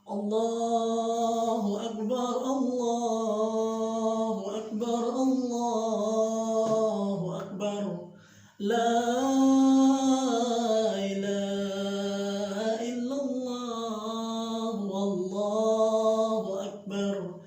Allahu Akbar, Allahu Akbar, Allahu Akbar. La ilaha illallah, Wallahu Akbar,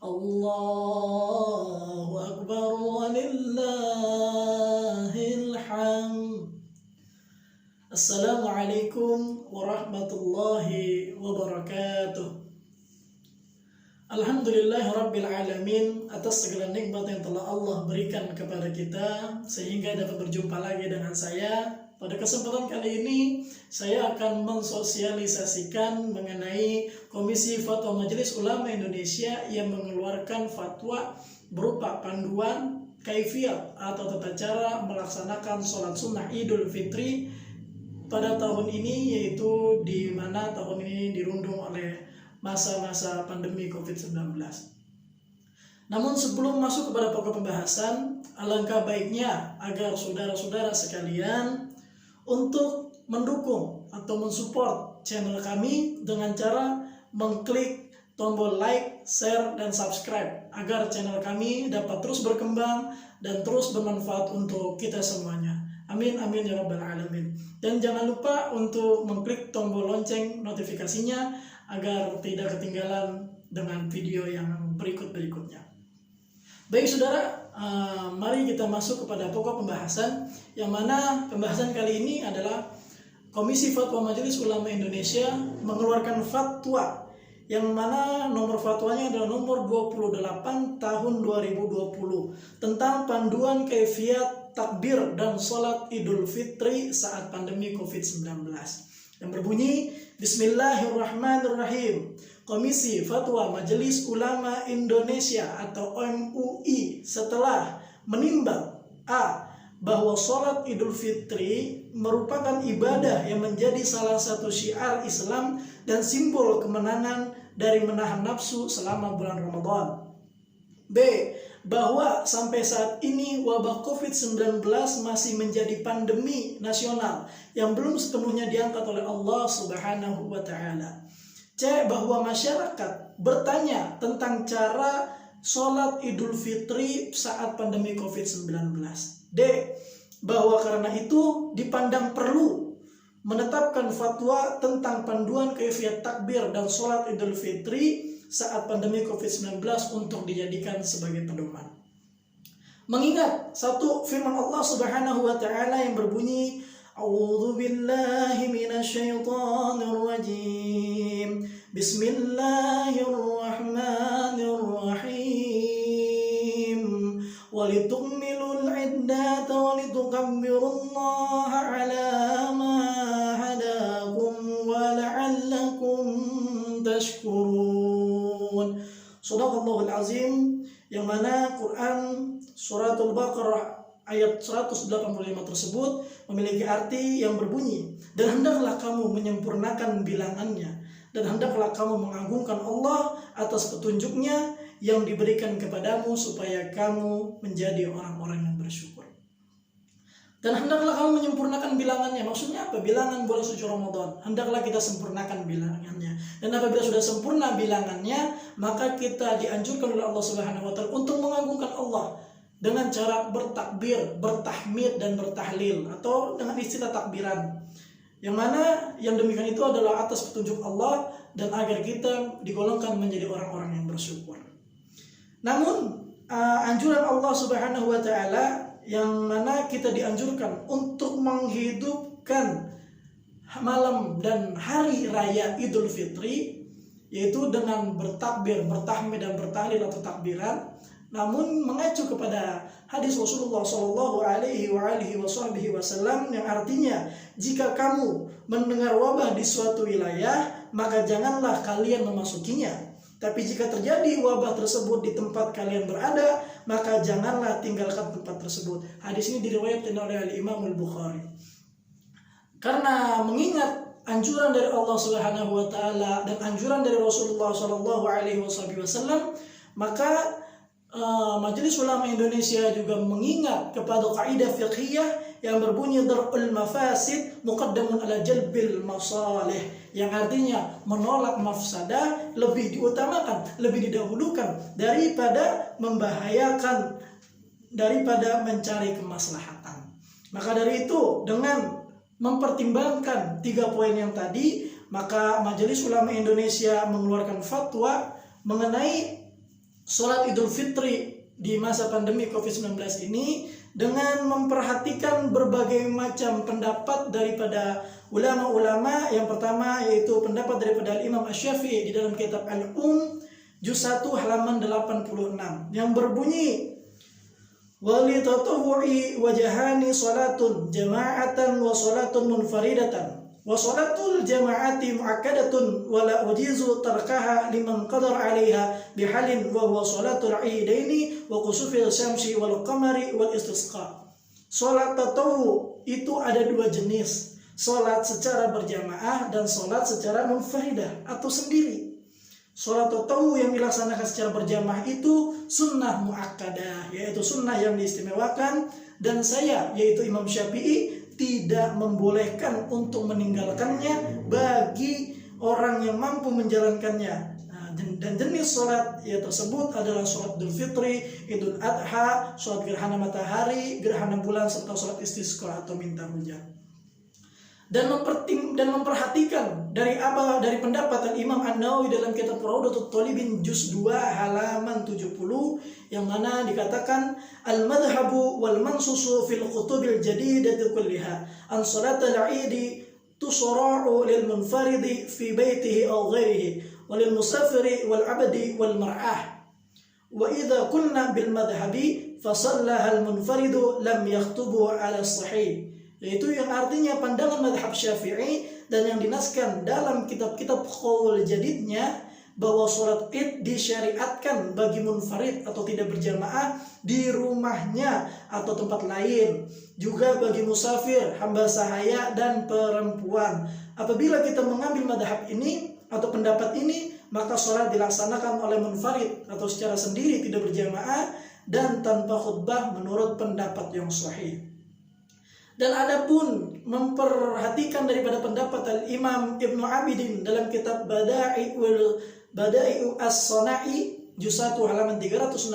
Allahu Akbar, walillahil hamd. Assalamualaikum warahmatullahi wabarakatuh. Alhamdulillahirabbil alamin, atas segala nikmat yang telah Allah berikan kepada kita sehingga dapat berjumpa lagi dengan saya. Pada kesempatan kali ini saya akan mensosialisasikan mengenai Komisi Fatwa Majelis Ulama Indonesia yang mengeluarkan fatwa berupa panduan kaifiyat atau tata cara melaksanakan sholat sunnah Idul Fitri pada tahun ini, yaitu di mana tahun ini dirundung oleh masa-masa pandemi COVID-19. Namun sebelum masuk kepada pokok pembahasan, alangkah baiknya agar saudara-saudara sekalian untuk mendukung atau mensupport channel kami dengan cara mengklik tombol like, share, dan subscribe agar channel kami dapat terus berkembang dan terus bermanfaat untuk kita semuanya. Amin amin ya rabbal alamin. Dan jangan lupa untuk mengklik tombol lonceng notifikasinya agar tidak ketinggalan dengan video yang berikutnya. Baik saudara, mari kita masuk kepada pokok pembahasan, yang mana pembahasan kali ini adalah Komisi Fatwa Majelis Ulama Indonesia mengeluarkan fatwa, yang mana nomor fatwanya adalah nomor 28 tahun 2020 tentang panduan kaifiat takbir dan sholat Idul Fitri saat pandemi COVID-19, yang berbunyi Bismillahirrahmanirrahim. Komisi Fatwa Majelis Ulama Indonesia atau MUI setelah menimbang A. bahwa sholat Idul Fitri merupakan ibadah yang menjadi salah satu syiar Islam dan simbol kemenangan dari menahan nafsu selama bulan Ramadan. B. bahwa sampai saat ini wabah COVID-19 masih menjadi pandemi nasional yang belum sepenuhnya diangkat oleh Allah Subhanahu wa Ta'ala. C. bahwa masyarakat bertanya tentang cara sholat Idul Fitri saat pandemi COVID-19. D. bahwa karena itu dipandang perlu menetapkan fatwa tentang panduan kaifiat takbir dan sholat Idul Fitri saat pandemi COVID-19 untuk dijadikan sebagai pedoman. Mengingat satu firman Allah Subhanahu wa Ta'ala yang berbunyi A'udzu billahi minasyaitonir rajim. Bismillahirrahmanirrahim. Walitukmilul iddata walitukabbirullaha ala ma hadakum wa la'allakum tashkurun. Shadaqallahul azim, yang mana Quran Suratul Baqarah ayat 185 tersebut memiliki arti yang berbunyi, dan hendaklah kamu menyempurnakan bilangannya, dan hendaklah kamu mengagungkan Allah atas petunjuknya yang diberikan kepadamu supaya kamu menjadi orang-orang yang bersyukur. Dan hendaklah kamu menyempurnakan bilangannya. Maksudnya apa? Bilangan bulan suci Ramadan hendaklah kita sempurnakan bilangannya. Dan apabila sudah sempurna bilangannya, maka kita dianjurkan oleh Allah Subhanahu wa Ta'ala untuk mengagungkan Allah dengan cara bertakbir, bertahmid, dan bertahlil, atau dengan istilah takbiran. Yang mana yang demikian itu adalah atas petunjuk Allah dan agar kita digolongkan menjadi orang-orang yang bersyukur. Namun anjuran Allah Subhanahu wa Ta'ala yang mana kita dianjurkan untuk menghidupkan malam dan hari raya Idul Fitri, yaitu dengan bertakbir, bertahmid, dan bertahlil atau takbiran, namun mengacu kepada hadis Rasulullah Shallallahu Alaihi Wasallam yang artinya, jika kamu mendengar wabah di suatu wilayah, maka janganlah kalian memasukinya. Tapi jika terjadi wabah tersebut di tempat kalian berada, maka janganlah tinggalkan tempat tersebut. Hadis ini diriwayatkan oleh Imam Al-Bukhari. Karena mengingat anjuran dari Allah Subhanahu wa Ta'ala dan anjuran dari Rasulullah Shallallahu Alaihi Wasallam, maka Majelis Ulama Indonesia juga mengingat kepada kaidah fiqhiyah yang berbunyi dar'ul mafasid muqaddamun ala jalbil masalih, yang artinya menolak mafsadah lebih diutamakan, lebih didahulukan daripada membahayakan, daripada mencari kemaslahatan. Maka dari itu, dengan mempertimbangkan 3 poin yang tadi, maka Majelis Ulama Indonesia mengeluarkan fatwa mengenai sholat Idul Fitri di masa pandemi COVID-19 ini dengan memperhatikan berbagai macam pendapat daripada ulama-ulama. Yang pertama yaitu pendapat daripada Imam Asy-Syafi'i di dalam kitab Juz 1 halaman 86 yang berbunyi, wali tatawwu'i wajahani salatun jama'atan wa salatun munfaridatan wa salatul jama'ati mu'akkadatun wa la ujizu tarkaha liman qadar 'alaiha bihalin wa huwa salatul 'idaini wa khusufil syamsi wal qamari wal istisqa. Salat tatawwu itu ada 2 jenis, salat secara berjamaah dan salat secara munfaridah atau sendiri. Salat tatawwu yang dilaksanakan secara berjamaah itu sunnah muakkadah, yaitu sunnah yang diistimewakan, dan saya yaitu Imam Syafi'i tidak membolehkan untuk meninggalkannya bagi orang yang mampu menjalankannya. Dan jenis sholat tersebut adalah sholat Idul Fitri, Idul Adha, sholat gerhana matahari, gerhana bulan, serta sholat istisqa atau minta hujan. Dan memperhatikan dari pendapat Imam An-Nawawi dalam kitab Rawdatul Thalibin Juz 2 halaman 70, yang mana dikatakan al-madhhabu wal mansusu fil khutubil jadidati kulliha an salatal 'idi tusra'u lil munfaridi fi baitihi aw ghairihi wa lil musafiri wal 'abdi wal mar'ah wa idza kunna bil madhhabi fa sallaha al munfaridu lam yakhtubu 'ala sahih, yaitu yang artinya pandangan madhab Syafi'i dan yang dinaskan dalam kitab-kitab qaul jadidnya bahwa sholat id disyariatkan bagi munfarid atau tidak berjamaah di rumahnya atau tempat lain, juga bagi musafir, hamba sahaya, dan perempuan. Apabila kita mengambil madhab ini atau pendapat ini, maka sholat dilaksanakan oleh munfarid atau secara sendiri tidak berjamaah dan tanpa khutbah menurut pendapat yang sahih. Dan adapun memperhatikan daripada pendapat Al-Imam Ibnu Abidin dalam kitab Bada'i'u As-Sana'i Juz 1 halaman 368,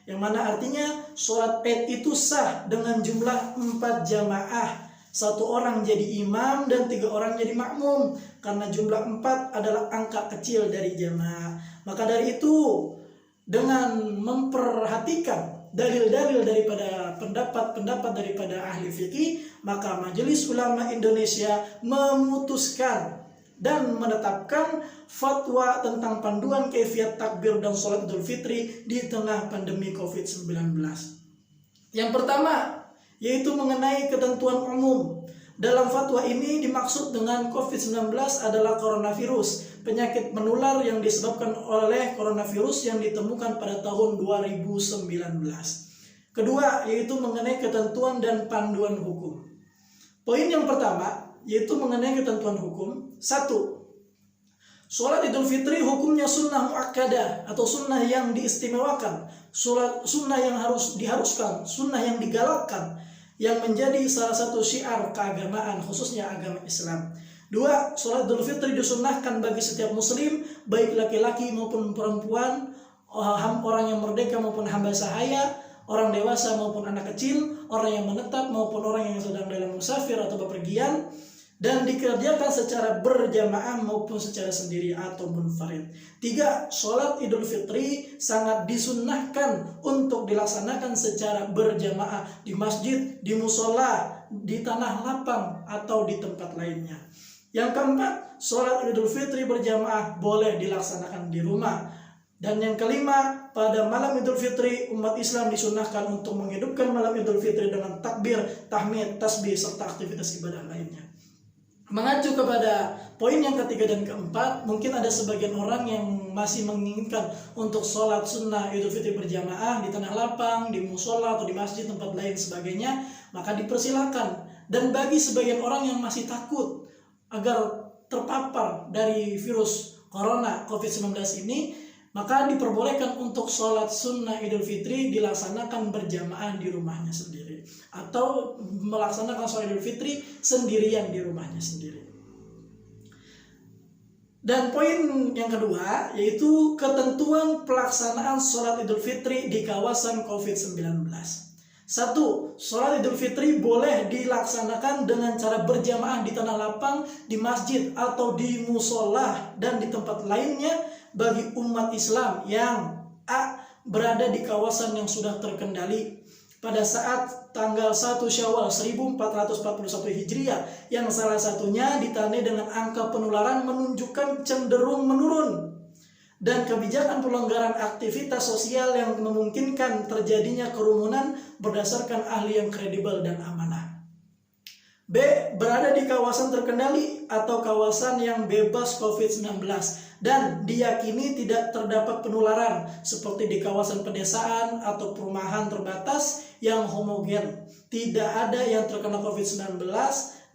yang mana artinya sholat id itu sah dengan jumlah 4 jamaah, 1 orang jadi imam dan 3 orang jadi makmum, karena jumlah 4 adalah angka kecil dari jamaah. Maka dari itu, dengan memperhatikan dalil-dalil daripada pendapat daripada ahli fikih, maka Majelis Ulama Indonesia memutuskan dan menetapkan fatwa tentang panduan kaifiat takbir dan sholat Idul Fitri di tengah pandemi COVID-19. Yang pertama yaitu mengenai ketentuan umum. Dalam fatwa ini dimaksud dengan COVID-19 adalah coronavirus, penyakit menular yang disebabkan oleh coronavirus yang ditemukan pada tahun 2019. Kedua yaitu mengenai ketentuan dan panduan hukum. Poin yang pertama yaitu mengenai ketentuan hukum. 1. Sholat Idul Fitri hukumnya sunnah muakkadah atau sunnah yang diistimewakan, sunnah yang diharuskan, sunnah yang digalakkan, yang menjadi salah satu syiar keagamaan khususnya agama Islam. 2. Sholat Idul Fitri disunnahkan bagi setiap muslim, baik laki-laki maupun perempuan, orang yang merdeka maupun hamba sahaya, orang dewasa maupun anak kecil, orang yang menetap maupun orang yang sedang dalam musafir atau bepergian, dan dikerjakan secara berjamaah maupun secara sendiri atau munfarid. 3. Sholat Idul Fitri sangat disunnahkan untuk dilaksanakan secara berjamaah di masjid, di musola, di tanah lapang, atau di tempat lainnya. Yang keempat, sholat Idul Fitri berjamaah boleh dilaksanakan di rumah. Dan yang kelima, pada malam Idul Fitri umat Islam disunnahkan untuk menghidupkan malam Idul Fitri dengan takbir, tahmid, tasbih, serta aktivitas ibadah lainnya. Mengacu kepada poin yang ketiga dan keempat, mungkin ada sebagian orang yang masih menginginkan untuk sholat sunnah Idul Fitri berjamaah di tanah lapang, di musola atau di masjid, tempat lain sebagainya, maka dipersilakan. Dan bagi sebagian orang yang masih takut agar terpapar dari virus corona COVID-19 ini, maka diperbolehkan untuk sholat sunnah Idul Fitri dilaksanakan berjamaah di rumahnya sendiri, atau melaksanakan sholat Idul Fitri sendirian di rumahnya sendiri. Dan poin yang kedua yaitu ketentuan pelaksanaan sholat Idul Fitri di kawasan COVID-19. 1. Sholat Idul Fitri boleh dilaksanakan dengan cara berjamaah di tanah lapang, di masjid atau di musola dan di tempat lainnya bagi umat Islam yang berada di kawasan yang sudah terkendali pada saat tanggal 1 Syawal 1441 Hijriah, yang salah satunya ditandai dengan angka penularan menunjukkan cenderung menurun dan kebijakan pelonggaran aktivitas sosial yang memungkinkan terjadinya kerumunan berdasarkan ahli yang kredibel dan amanah. B. Berada di kawasan terkendali atau kawasan yang bebas COVID-19 dan diyakini tidak terdapat penularan seperti di kawasan pedesaan atau perumahan terbatas yang homogen. Tidak ada yang terkena COVID-19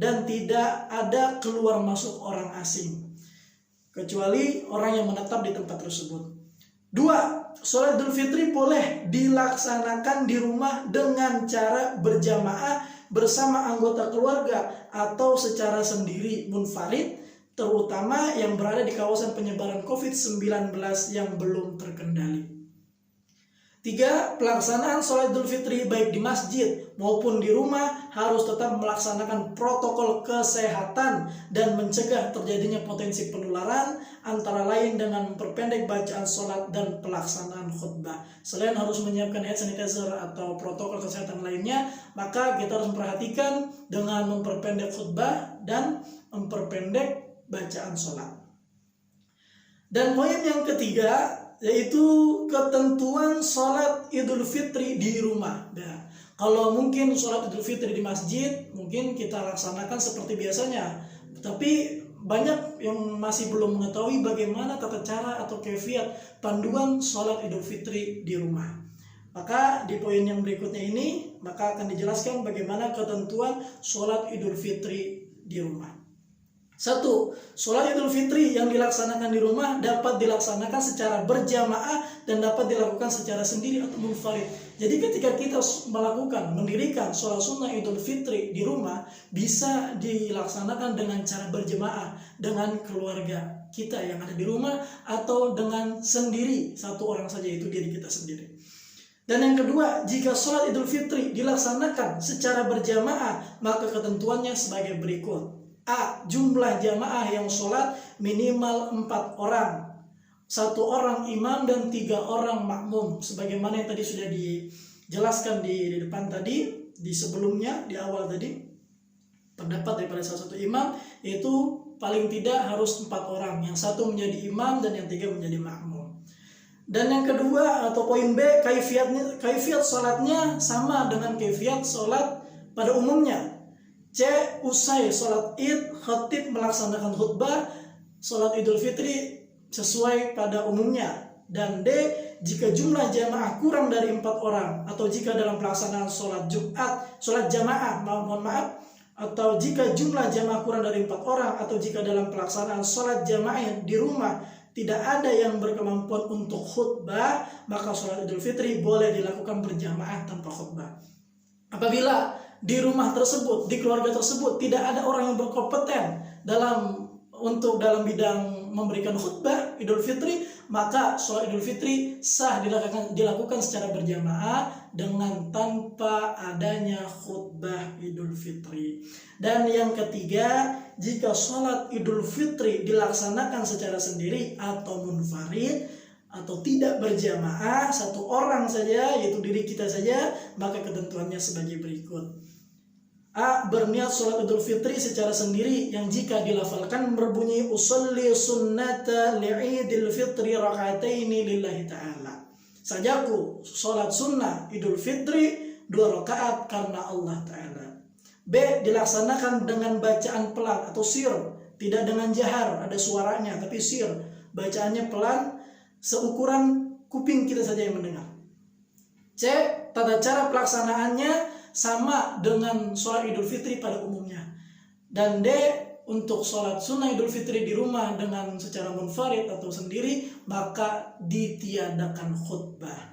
dan tidak ada keluar masuk orang asing kecuali orang yang menetap di tempat tersebut. 2. Sholat Idul Fitri boleh dilaksanakan di rumah dengan cara berjamaah bersama anggota keluarga atau secara sendiri munfarid, terutama yang berada di kawasan penyebaran COVID-19 yang belum terkendali. 3. Pelaksanaan sholat Idul Fitri baik di masjid maupun di rumah harus tetap melaksanakan protokol kesehatan dan mencegah terjadinya potensi penularan, antara lain dengan memperpendek bacaan sholat dan pelaksanaan khutbah. Selain harus menyiapkan hand sanitizer atau protokol kesehatan lainnya, maka kita harus memperhatikan dengan memperpendek khutbah dan memperpendek bacaan sholat. Dan poin yang ketiga yaitu ketentuan sholat Idul Fitri di rumah. Nah, kalau mungkin sholat Idul Fitri di masjid mungkin kita laksanakan seperti biasanya, tapi banyak yang masih belum mengetahui bagaimana tata cara atau kefiat panduan sholat Idul Fitri di rumah. Maka di poin yang berikutnya ini maka akan dijelaskan bagaimana ketentuan sholat Idul Fitri di rumah. 1. Sholat Idul Fitri yang dilaksanakan di rumah dapat dilaksanakan secara berjamaah dan dapat dilakukan secara sendiri atau munfarid. Jadi ketika kita mendirikan sholat sunnah Idul Fitri di rumah, bisa dilaksanakan dengan cara berjamaah dengan keluarga kita yang ada di rumah atau dengan sendiri, satu orang saja, yaitu diri kita sendiri. Dan yang kedua, jika sholat Idul Fitri dilaksanakan secara berjamaah, maka ketentuannya sebagai berikut. A. Jumlah jamaah yang sholat minimal 4 orang, 1 orang imam dan 3 orang makmum, sebagaimana yang tadi sudah dijelaskan di depan tadi, di sebelumnya, di awal tadi. Pendapat daripada salah satu imam yaitu paling tidak harus 4 orang, yang satu menjadi imam dan yang 3 menjadi makmum. Dan yang kedua atau poin B, kaifiat sholatnya sama dengan kaifiat sholat pada umumnya. C. Usai sholat id, khatib melaksanakan khutbah sholat Idul Fitri sesuai pada umumnya. Dan D. Jika jumlah jamaah kurang dari 4 orang, atau jika dalam pelaksanaan sholat jamaah, atau jika jumlah jamaah kurang dari 4 orang, atau jika dalam pelaksanaan sholat jamaah di rumah tidak ada yang berkemampuan untuk khutbah, maka sholat Idul Fitri boleh dilakukan berjamaah tanpa khutbah. Apabila di rumah tersebut, di keluarga tersebut tidak ada orang yang berkompeten dalam bidang memberikan khutbah Idul Fitri, maka sholat Idul Fitri sah dilakukan secara berjamaah dengan tanpa adanya khutbah Idul Fitri. Dan yang ketiga, jika sholat Idul Fitri dilaksanakan secara sendiri atau munfarid atau tidak berjamaah, 1 orang saja, yaitu diri kita saja, maka ketentuannya sebagai berikut. A. Berniat sholat Idul Fitri secara sendiri, yang jika dilafalkan berbunyi usolli sunnata li'idil fitri raka'ataini lillahi ta'ala. Sajaku sholat sunnah Idul Fitri 2 rakaat karena Allah Ta'ala. B. Dilaksanakan dengan bacaan pelan atau sir, tidak dengan jahar, ada suaranya, tapi sir, bacaannya pelan, seukuran kuping kita saja yang mendengar. C. Tata cara pelaksanaannya sama dengan sholat Idul Fitri pada umumnya. Dan D. Untuk sholat sunnah Idul Fitri di rumah dengan secara munfarid atau sendiri, maka ditiadakan khutbah.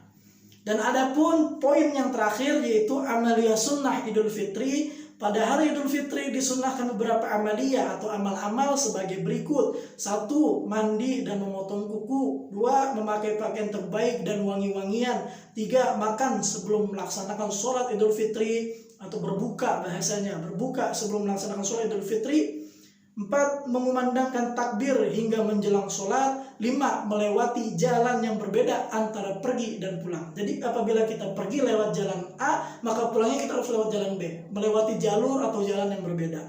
Dan adapun poin yang terakhir yaitu amalia sunnah Idul Fitri Pada hari Idul Fitri disunahkan beberapa amalia atau amal-amal sebagai berikut. 1. Mandi dan memotong kuku. 2. Memakai pakaian terbaik dan wangi-wangian. 3. Makan sebelum melaksanakan sholat Idul Fitri atau berbuka, bahasanya berbuka sebelum melaksanakan sholat Idul Fitri. 4. Mengumandangkan takbir hingga menjelang sholat. 5. Melewati jalan yang berbeda antara pergi dan pulang. Jadi apabila kita pergi lewat jalan A, maka pulangnya kita harus lewat jalan B, melewati jalur atau jalan yang berbeda.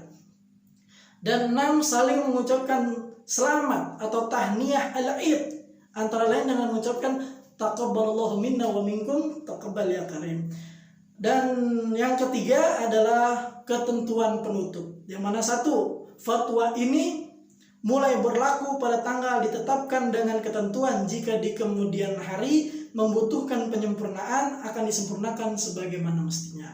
Dan 6. Saling mengucapkan selamat atau tahniyah al-Id, antara lain dengan mengucapkan taqabbalallahu minna wa minkum taqabbal ya karim. Dan yang ketiga adalah ketentuan penutup, yang mana 1. Fatwa ini mulai berlaku pada tanggal ditetapkan dengan ketentuan jika di kemudian hari membutuhkan penyempurnaan akan disempurnakan sebagaimana mestinya.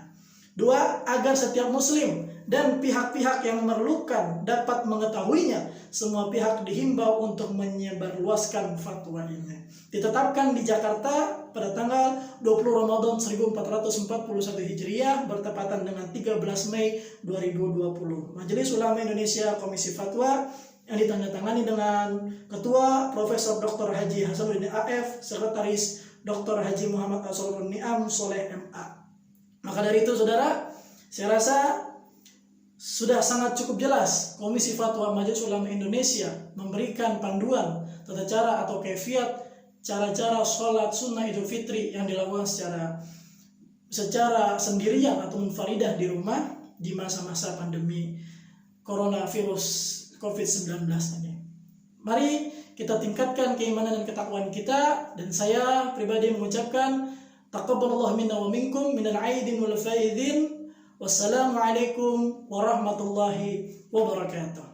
2. Agar setiap muslim dan pihak-pihak yang memerlukan dapat mengetahuinya, semua pihak dihimbau untuk menyebarluaskan fatwa ini. Ditetapkan di Jakarta pada tanggal 20 Ramadan 1441 Hijriah bertepatan dengan 13 Mei 2020. Majelis Ulama Indonesia Komisi Fatwa yang ditandatangani dengan Ketua Profesor Dr. Haji Hasanuddin AF, Sekretaris Dr. Haji Muhammad Asrorun Ni'am Soleh MA. Maka dari itu saudara, saya rasa sudah sangat cukup jelas Komisi Fatwa Majelis Ulama Indonesia memberikan panduan tata cara atau kaifiat cara-cara sholat sunnah Idul Fitri yang dilakukan secara sendirian atau munfaridah di rumah di masa-masa pandemi coronavirus COVID-19 ini. Mari kita tingkatkan keimanan dan ketakwaan kita, dan saya pribadi mengucapkan taqabbalallahu minna wa minkum minal aidin wal faidin. Wassalamualaikum warahmatullahi wabarakatuh.